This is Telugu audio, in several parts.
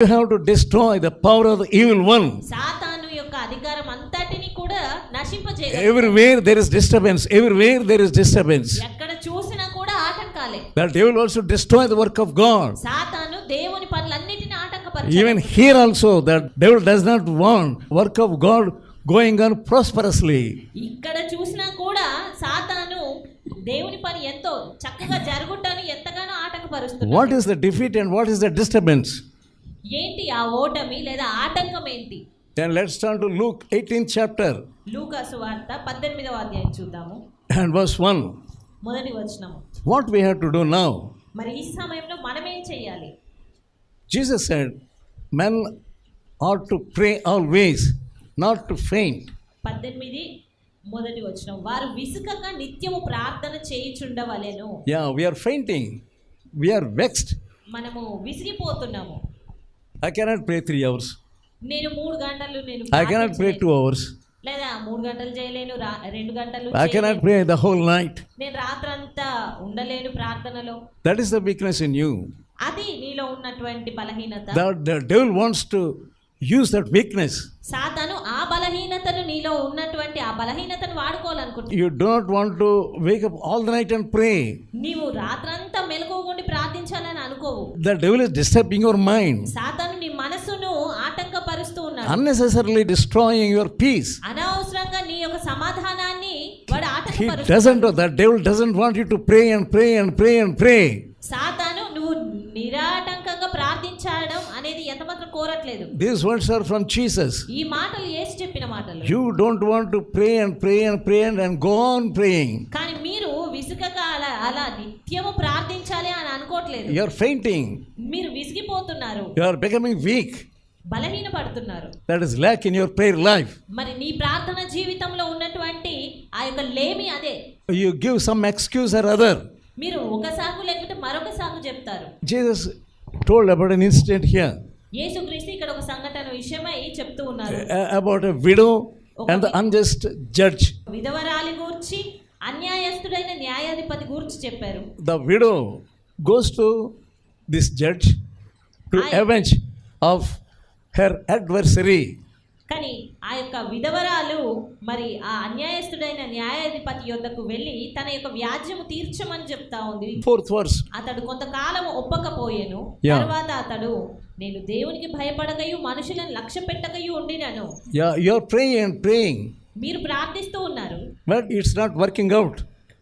You have to destroy the power of the evil one. సాతాను యొక్క అధికారం అంతటిని కూడా నశింపజేయాలి. Everywhere there is disturbance. Everywhere there is disturbance. ఎక్కడ చూసినా కూడా ఆటంకాలే. That devil also destroy the work of God. సాతాను దేవుని పనులన్నిటిని ఆటంకపరచాలి. Even here also, that devil does not want work of God going on prosperously. ఇక్కడ చూసినా కూడా సాతాను దేవుని పని ఎంతో చక్కగా జరుగుటని ఎంతగానో ఆటంకపరుస్తున్నాడు. What is the defeat and what is the disturbance? ఏంటి ఆ ఓటమి లేదా ఆటంకం ఏంటి? Then let's turn to Luke 18th chapter లూకా సువార్త 18వ అధ్యాయం చూద్దాము. and verse 1. మొదటి వచనము. What we have to do now? మరి ఈ సమయంలో మనం ఏం చేయాలి? Jesus said, men ought to pray always, not to faint. 18 మొదటి వచనం. వారు విసుకక నిత్యము ప్రార్థన చేయుచుండవలెను. Yeah, we are fainting. We are vexed. మనము విసిగిపోతున్నాము. I cannot pray 3 hours. నేను 3 గంటలు I cannot pray 2 hours. లేదా 3 గంటలు చేయలేను, 2 గంటలు I cannot pray the whole night. నేను రాత్రంతా ఉండలేను ప్రార్థనలో. That is the weakness in you. అది నీలో ఉన్నటువంటి బలహీనత. The devil wants to use that weakness. సాతాను ఆ బలహీనతను, నీలో ఉన్నటువంటి ఆ బలహీనతను వాడుకోవాలనుకుంటున్నాడు. You do not want to wake up all the night and pray. నీవు రాత్రంతా మెలకువగుండి ప్రార్థించాలని అనుకోవు. The devil is disturbing your mind, సాతాను నీ మనసును ఆటంకపరుస్తూ ఉన్నాడు. unnecessarily destroying your peace. అనవసరంగా నీ యొక్క సమాధానాన్ని వాడు He ఆటంకపరుస్తున్నాడు. doesn't, that devil doesn't want you to pray and pray and pray and pray. సాతాను నువ్వు నిరాటంకంగా ప్రార్థించడం అనేది ఎంతమాత్రం కోరట్లేదు. These words are from Jesus. ఈ మాటలు యేసు చెప్పిన మాటలు. You don't want to pray and pray and pray and go on praying. కానీ మీరు విసుగక అలా నిత్యము ప్రార్థించాలి అని అనుకోవట్లేదు. You are fainting. మీరు విసిగిపోతున్నారు. You are becoming weak. బలహీన పడుతున్నారు. That is lack in your prayer life. మరి నీ ప్రార్థన జీవితంలో ఉన్నటువంటి ఆ యొక్క లేమి అదే. You give some excuse or other. మీరు ఒక సాకు లేకపోతే మరొక సాకు చెప్తారు. Jesus told about an incident here. యేసుక్రీస్తు ఇక్కడ ఒక సంఘటన విషయమై చెప్తూ ఉన్నారు. About a widow and the unjust judge. విధవరాలి గూర్చి అన్యాయస్తుడైన న్యాయాధిపతి గూర్చి చెప్పారు. The widow goes to this judge to avenge of her adversary. కానీ ఆ యొక్క విధవరాలు మరి ఆ అన్యాయస్తుడైన న్యాయాధిపతి యొద్దకు వెళ్ళి తన యొక్క వ్యాజ్యము తీర్చమని చెప్తా ఉంది. 4th verse. అతడు కొంతకాలం ఒప్పకపోయెను. తర్వాత అతడు, నేను దేవునికి భయపడకయు మనుషులను లక్ష్య పెట్టకయు ఉండినను. Yeah, you are praying and praying, మీరు ప్రార్థిస్తూ ఉన్నారు, but it's not working out.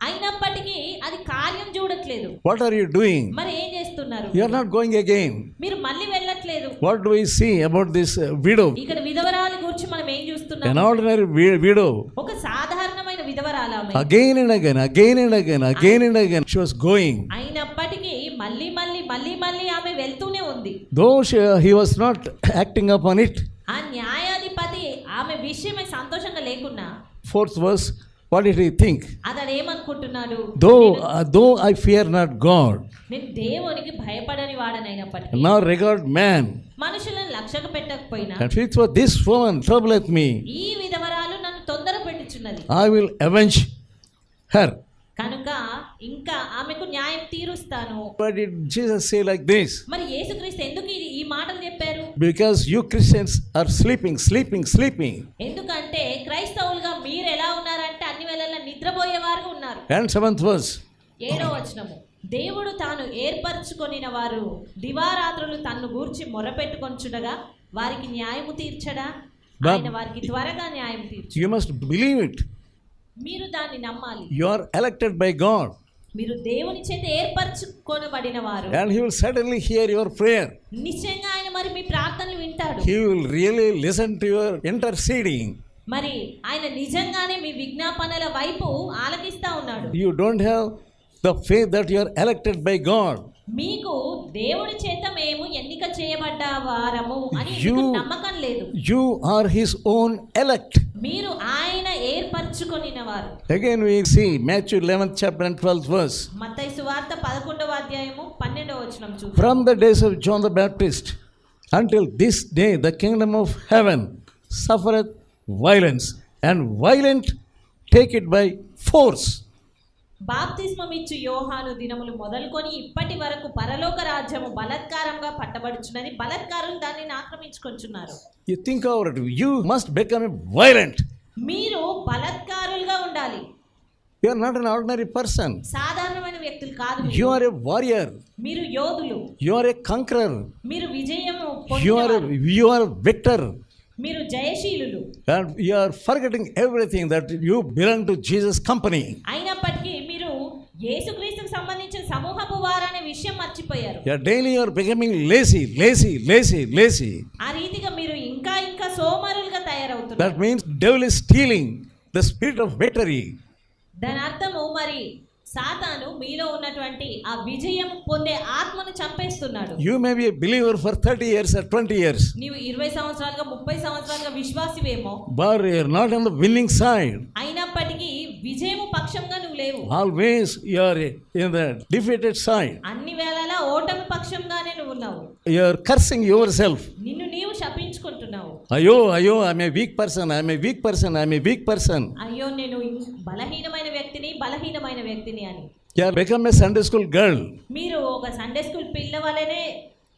అయినప్పటికీ అది కార్యం చూడట్లేదు. What are you doing? మరి ఏం చేస్తున్నారు? You are not going again. మీరు మళ్ళీ వెళ్ళట్లేదు. What do we see about this widow? ఇక్కడ విధవరాలి గురించి మనం ఏం చూస్తున్నాం? An ordinary widow. ఒక సాధారణమైన విధవరాలు ఆమె. Again and again, again and again, again and again she was going. అయినప్పటికీ మళ్ళీ ఆమె వెళ్తూనే ఉంది. Though he was not acting upon it. ఆ న్యాయాధిపతి ఆమె విషయమై సంతోషంగా లేకున్నా 4th verse, what did he think? అతడు ఏమనుకుంటున్నాడు? Though I fear not God, నేను దేవునికి భయపడని వాడనైనప్పటికీ, nor regard man, మనుషులను లక్ష్యకు పెట్టకపోయినా, and if for this woman troubleth me, ఈ విధవరాలు నన్ను తొందర పెట్టుచున్నది, I will avenge her. కనుక ఇంకా ఆమెకు న్యాయం తీరుస్తాను. Why did Jesus say like this? మరి యేసుక్రీస్తు ఎందుకు ఈ మాటలు చెప్పారు? Because you Christians are sleeping. ఎందుకంటే క్రైస్తవులుగా మీరు ఎలా ఉన్నారంటే అన్ని వేళలా నిద్రపోయేవారుగా ఉన్నారు. And 7th verse. 7వ వచనము. దేవుడు తాను ఏర్పరచుకొనిన వారు దివారాత్రులు తన్ను గూర్చి మొరపెట్టుకొనుచుండగా వారికి న్యాయము తీర్చడా? ఆయన వారికి త్వరగా న్యాయం తీర్చు. You must believe it. మీరు దాన్ని నమ్మాలి. You are elected by God. మీరు దేవుని చేత ఏర్పరచుకొనబడిన వారు. And he will certainly hear your prayer. నిశ్చయంగా ఆయన మరి మీ ప్రార్థనలు వింటాడు. He will really listen to your interceding. మరి ఆయన నిజంగానే మీ విజ్ఞాపనల వైపు ఆలకిస్తా ఉన్నాడు. You don't have the faith that you are elected by God. మీకు దేవుడి చేత మేము ఎన్నిక చేయబడ్డ వారము అని నమ్మకం లేదు. You are his own elect. మీరు ఆయన ఏర్పరచుకొనిన వారు. Again we see Matthew 11th chapter and 12th verse. మత్తయి సువార్త 11వ అధ్యాయము 12వ వచనం చూద్దాం. From the days of John the Baptist until this day the kingdom of heaven suffereth violence, and violent take it by force. బాప్తిస్మం ఇచ్చు యోహాను దినములు మొదలుకొని ఇప్పటి వరకు పరలోక రాజ్యము బలత్కారంగా పట్టబడుచున్నది, బలత్కారులు దానిని ఆక్రమించుకొంచున్నారు. You think over it. You must become violent. మీరు బలత్కారులుగా ఉండాలి. You are not an ordinary person. సాధారణమైన వ్యక్తులు కాదు మీరు. You are a warrior. మీరు యోధులు. You are a conqueror. మీరు విజయము You పొందినవారు. are a victor. మీరు జయశీలులు. And you are forgetting everything that you belong to Jesus' company. అయినప్పటికీ మీరు యేసుక్రీస్తుకు సంబంధించిన సమూహపు వారనే విషయం మర్చిపోయారు. Daily you are becoming lazy. ఆ రీతిగా మీరు ఇంకా సోమరులుగా తయారవుతున్నారు. That means devil is stealing the spirit of victory. దాని అర్థము మరి సాతాను మీలో ఉన్నటువంటి ఆ విజయం పొందే ఆత్మను చంపేస్తున్నాడు. You may be a believer for 30 years or 20 years. నీవు 20 సంవత్సరాలుగా 30 సంవత్సరాలుగా విశ్వాసివేమో, But you are not on the winning side. అయినప్పటికీ విజయము పక్షంగా నువ్వు లేవు. Always you are in the defeated side. అన్ని వేళలా ఓటమి పక్షంగానే నువ్వు ఉన్నావు. You are cursing yourself. నిన్ను నీవు శపించుకుంటున్నావు. Ayo, I am a weak person. అయ్యో నేను బలహీనమైన వ్యక్తిని అని. You have become a Sunday school girl. మీరు ఒక సండే స్కూల్ పిల్ల వలెనే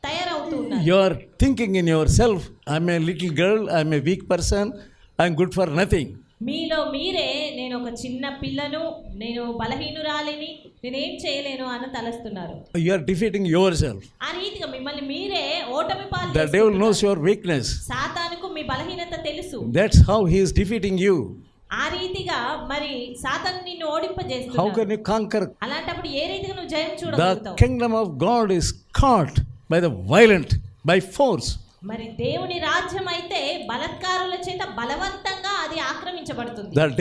తయారవుతూ ఉన్నారు. You are thinking in yourself, I am a little girl, I am a weak person, I am good for nothing. మీలో మీరే నేను ఒక చిన్న పిల్లను, నేను బలహీనురాలిని, నేనేం చేయలేను అని తలస్తున్నారు. You are defeating yourself. ఆ రీతిగా మిమ్మల్ని మీరే ఓటమి పాలు The devil knows చేసుకుంటున్నారు. your weakness. సాతానుకు మీ బలహీనత తెలుసు. That's how he is defeating you. ఆ రీతిగా మరి సాతాను నిన్ను How ఓడింపజేస్తున్నాడు. can you conquer? అలాంటప్పుడు ఏ రీతిగా నువ్వు జయం The చూడగలుగుతావు? kingdom of God is caught by the violent, by force. మరి దేవుని రాజ్యం అయితే బలత్కారుల చేత బలవంతంగా అది ఆక్రమించబడుతుంది. The devil